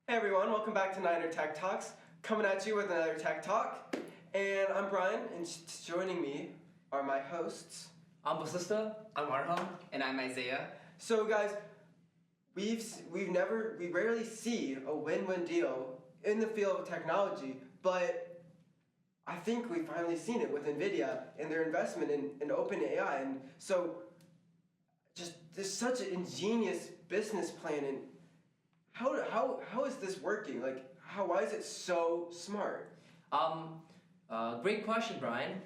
Hey everyone, welcome back to Niner Tech Talks. Coming at you with another Tech Talk. And I'm Brian, and joining me are my hosts. I'm Vasista. I'm Arham. And I'm Isaiah. So guys, we rarely see a win-win deal in the field of technology, but I think we've finally seen it with NVIDIA and their investment in OpenAI. And so just there's such an ingenious business plan, and how is this working? Why is it so smart? Great question, Brian.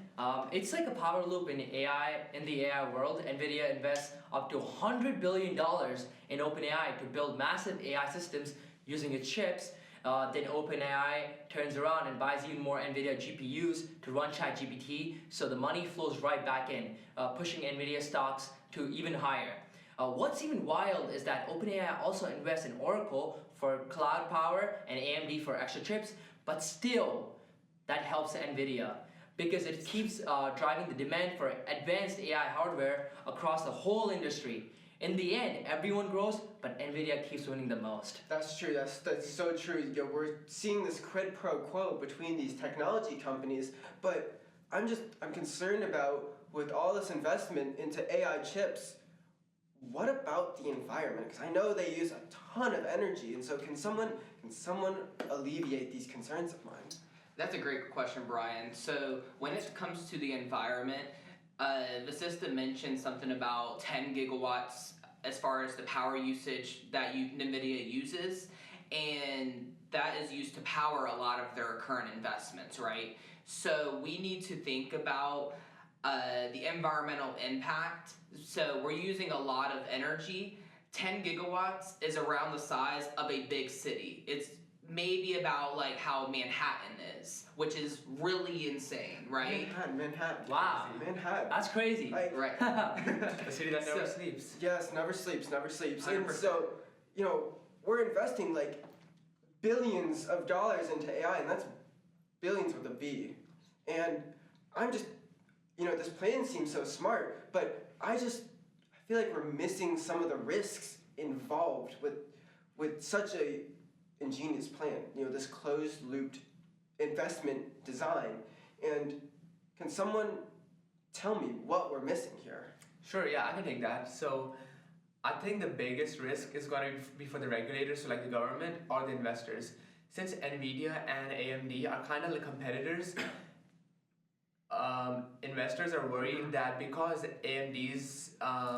It's like a power loop in the AI world. NVIDIA invests up to $100 billion in OpenAI to build massive AI systems using its chips. Then OpenAI turns around and buys even more NVIDIA GPUs to run ChatGPT, so the money flows right back in, pushing NVIDIA stocks to even higher. What's even wild is that OpenAI also invests in Oracle for cloud power and AMD for extra chips, but still, that helps NVIDIA because it keeps driving the demand for advanced AI hardware across the whole industry. In the end, everyone grows, but NVIDIA keeps winning the most. That's true. That's so true. We're seeing this quid pro quo between these technology companies, but I'm concerned about, with all this investment into AI chips, what about the environment? Because I know they use a ton of energy, and so can someone alleviate these concerns of mine? That's a great question, Brian. So when it comes to the environment, Vasista mentioned something about 10 gigawatts as far as the power usage that NVIDIA uses, and that is used to power a lot of their current investments, right? So we need to think about the environmental impact. So we're using a lot of energy. 10 gigawatts is around the size of a big city. It's maybe about like how Manhattan is, which is really insane, right? Manhattan. Wow. Manhattan. That's crazy. Right. A city that never sleeps. Yes, never sleeps. 100%. And so, we're investing like billions of dollars into AI, and that's billions with a B. And I'm just, this plan seems so smart, but I feel like we're missing some of the risks involved with such a ingenious plan, this closed-looped investment design. And can someone tell me what we're missing here? Sure, yeah, I can take that. So I think the biggest risk is going to be for the regulators, so like the government or the investors. Since NVIDIA and AMD are kind of like competitors, investors are worried that because AMD's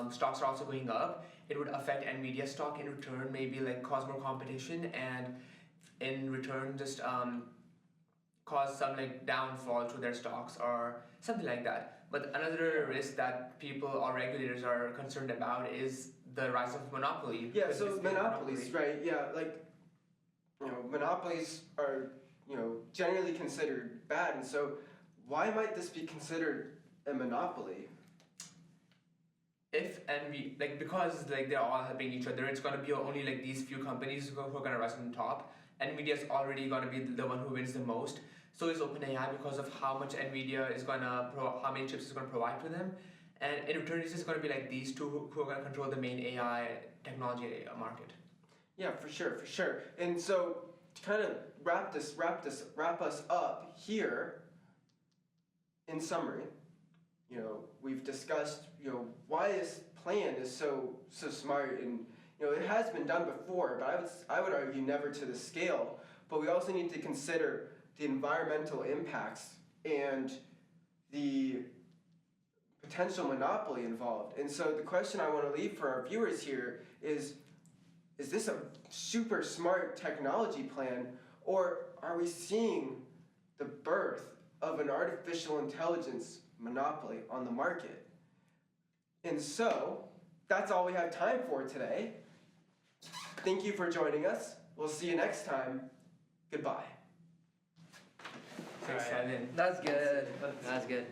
stocks are also going up, it would affect NVIDIA stock in return, maybe like cause more competition, and in return just cause some like downfall to their stocks or something like that. But another risk that people or regulators are concerned about is the rise of monopoly. Yeah, so monopolies, right? Yeah, monopolies are generally considered bad, and so why might this be considered a monopoly? Because they're all helping each other, it's going to be only like these few companies who are going to rise on top. NVIDIA is already going to be the one who wins the most. So is OpenAI because of how much NVIDIA is how many chips is going to provide to them. And in return, it's just going to be like these two who are going to control the main AI technology market. Yeah, for sure. And so to kind of wrap us up here, in summary, we've discussed, why this plan is so smart, and it has been done before, but I would argue never to the scale. But we also need to consider the environmental impacts and the potential monopoly involved. And so the question I want to leave for our viewers here is this a super smart technology plan, or are we seeing the birth of an artificial intelligence monopoly on the market? And so, that's all we have time for today. Thank you for joining us. We'll see you next time. Goodbye. That's good. That's good.